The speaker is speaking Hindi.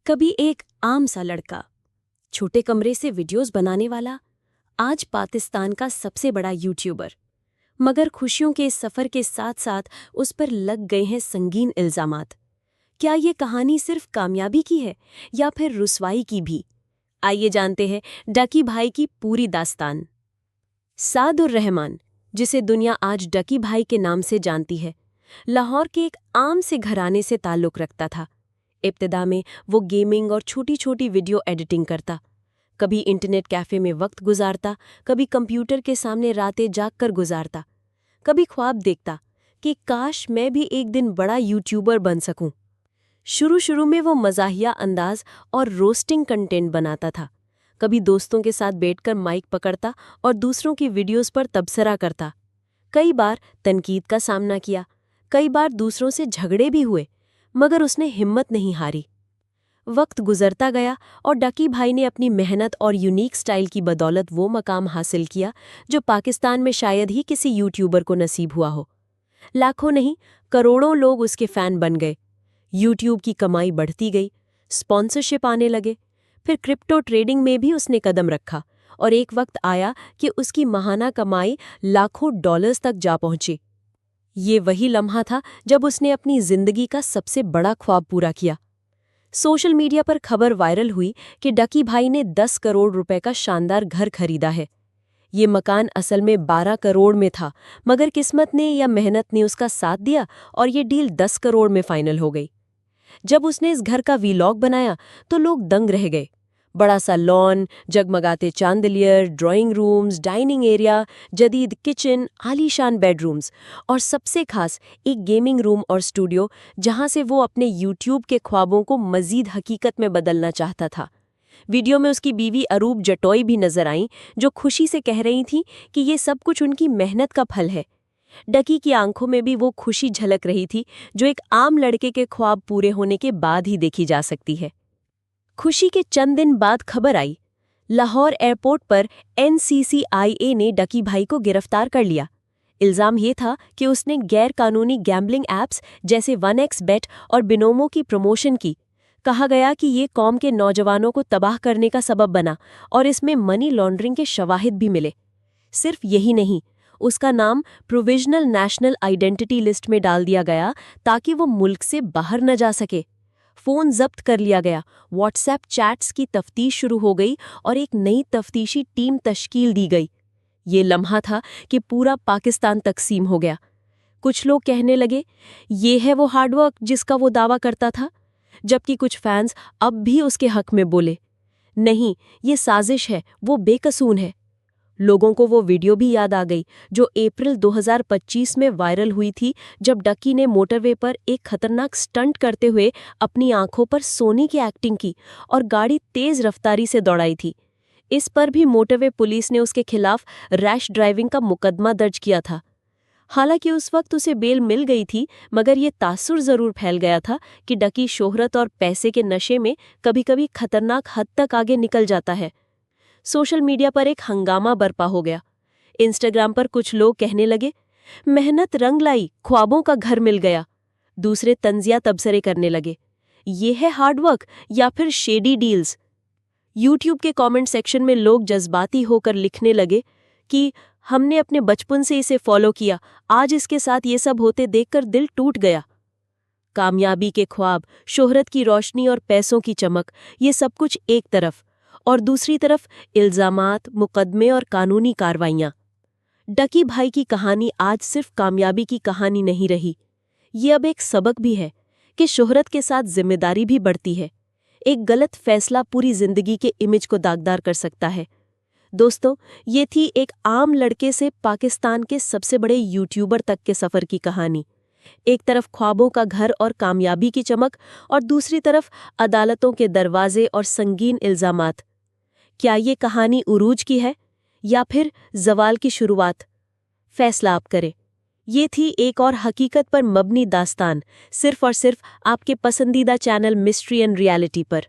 कभी एक आम सा लड़का, छोटे कमरे से वीडियोस बनाने वाला, आज पाकिस्तान का सबसे बड़ा यूट्यूबर। मगर खुशियों के इस सफ़र के साथ साथ उस पर लग गए हैं संगीन इल्ज़ामात। क्या ये कहानी सिर्फ कामयाबी की है या फिर रुसवाई की भी? आइए जानते हैं डकी भाई की पूरी दास्तान। सादुर रहमान, जिसे दुनिया आज डकी भाई के नाम से जानती है, लाहौर के एक आम से घराने से ताल्लुक़ रखता था। इब्तिदा में वो गेमिंग और छोटी छोटी वीडियो एडिटिंग करता। कभी इंटरनेट कैफ़े में वक्त गुजारता, कभी कंप्यूटर के सामने रातें जागकर गुजारता। कभी ख्वाब देखता कि काश मैं भी एक दिन बड़ा यूट्यूबर बन सकूं। शुरू में वो मज़ाहिया अंदाज और रोस्टिंग कंटेंट बनाता था। कभी दोस्तों के साथ बैठकर माइक पकड़ता और दूसरों की वीडियोस पर तबसरा करता। कई बार तनकीद का सामना किया, कई बार दूसरों से झगड़े भी हुए, मगर उसने हिम्मत नहीं हारी। वक्त गुजरता गया और डकी भाई ने अपनी मेहनत और यूनिक स्टाइल की बदौलत वो मकाम हासिल किया जो पाकिस्तान में शायद ही किसी यूट्यूबर को नसीब हुआ हो। लाखों नहीं, करोड़ों लोग उसके फ़ैन बन गए। यूट्यूब की कमाई बढ़ती गई, स्पॉन्सरशिप आने लगे। फिर क्रिप्टो ट्रेडिंग में भी उसने कदम रखा और एक वक्त आया कि उसकी माहाना कमाई लाखों डॉलर्स तक जा पहुंची। ये वही लम्हा था जब उसने अपनी जिंदगी का सबसे बड़ा ख्वाब पूरा किया। सोशल मीडिया पर खबर वायरल हुई कि डकी भाई ने 10 करोड़ रुपए का शानदार घर खरीदा है। ये मकान असल में 12 करोड़ में था, मगर किस्मत ने या मेहनत ने उसका साथ दिया और ये डील 10 करोड़ में फाइनल हो गई। जब उसने इस घर का वीलॉग बनाया तो लोग दंग रह गए। बड़ा सा लॉन, जगमगाते chandelier, drawing rooms, dining area, जदीद किचन, आलीशान बेडरूम्स और सबसे खास एक गेमिंग रूम और स्टूडियो, जहां से वो अपने यूट्यूब के ख्वाबों को मजीद हकीकत में बदलना चाहता था। वीडियो में उसकी बीवी अरूब जटोई भी नजर आईं, जो खुशी से कह रही थी कि ये सब कुछ उनकी मेहनत का फल है। डकी की आंखों में भी वो खुशी झलक रही थी जो एक आम लड़के के ख्वाब पूरे होने के बाद ही देखी जा सकती है। खुशी के चंद दिन बाद खबर आई, लाहौर एयरपोर्ट पर NCCIA ने डकी भाई को गिरफ्तार कर लिया। इल्ज़ाम ये था कि उसने गैर कानूनी गैम्बलिंग ऐप्स जैसे 1xBet और बिनोमो की प्रमोशन की। कहा गया कि ये कौम के नौजवानों को तबाह करने का सबब बना और इसमें मनी लॉन्ड्रिंग के शवाहिद भी मिले। सिर्फ यही नहीं, उसका नाम प्रोविजनल नेशनल आइडेंटिटी लिस्ट में डाल दिया गया ताकि वो मुल्क से बाहर न जा सके। फ़ोन जब्त कर लिया गया, व्हाट्सएप चैट्स की तफ्तीश शुरू हो गई और एक नई तफ्तीशी टीम तश्कील दी गई। ये लम्हा था कि पूरा पाकिस्तान तकसीम हो गया। कुछ लोग कहने लगे, ये है वो हार्डवर्क जिसका वो दावा करता था, जबकि कुछ फैंस अब भी उसके हक में बोले, नहीं, ये साजिश है, वो बेकसूर है। लोगों को वो वीडियो भी याद आ गई जो अप्रैल 2025 में वायरल हुई थी, जब डकी ने मोटरवे पर एक खतरनाक स्टंट करते हुए अपनी आंखों पर सोने की एक्टिंग की और गाड़ी तेज रफ्तारी से दौड़ाई थी। इस पर भी मोटरवे पुलिस ने उसके खिलाफ रैश ड्राइविंग का मुकदमा दर्ज किया था। हालांकि उस वक्त उसे बेल मिल गई थी, मगर ये तासुर जरूर फैल गया था कि डकी शोहरत और पैसे के नशे में कभी-कभी खतरनाक हद तक आगे निकल जाता है। सोशल मीडिया पर एक हंगामा बरपा हो गया। इंस्टाग्राम पर कुछ लोग कहने लगे, मेहनत रंग लाई, ख्वाबों का घर मिल गया। दूसरे तंजिया तबसरे करने लगे, ये है हार्डवर्क या फिर शेडी डील्स। यूट्यूब के कमेंट सेक्शन में लोग जज्बाती होकर लिखने लगे कि हमने अपने बचपन से इसे फॉलो किया, आज इसके साथ ये सब होते देखकर दिल टूट गया। कामयाबी के ख्वाब, शोहरत की रोशनी और पैसों की चमक, ये सब कुछ एक तरफ, और दूसरी तरफ इल्ज़ामात, मुकदमे और कानूनी कार्रवाइयाँ। डकी भाई की कहानी आज सिर्फ कामयाबी की कहानी नहीं रही, ये अब एक सबक भी है कि शोहरत के साथ जिम्मेदारी भी बढ़ती है। एक गलत फैसला पूरी जिंदगी के इमेज को दागदार कर सकता है। दोस्तों, ये थी एक आम लड़के से पाकिस्तान के सबसे बड़े यूट्यूबर तक के सफ़र की कहानी। एक तरफ ख्वाबों का घर और कामयाबी की चमक, और दूसरी तरफ अदालतों के दरवाजे और संगीन इल्ज़ामात। क्या ये कहानी उरूज की है या फिर ज़वाल की शुरुआत? फैसला आप करें। ये थी एक और हकीकत पर मबनी दास्तान, सिर्फ और सिर्फ आपके पसंदीदा चैनल मिस्ट्री एंड रियलिटी पर।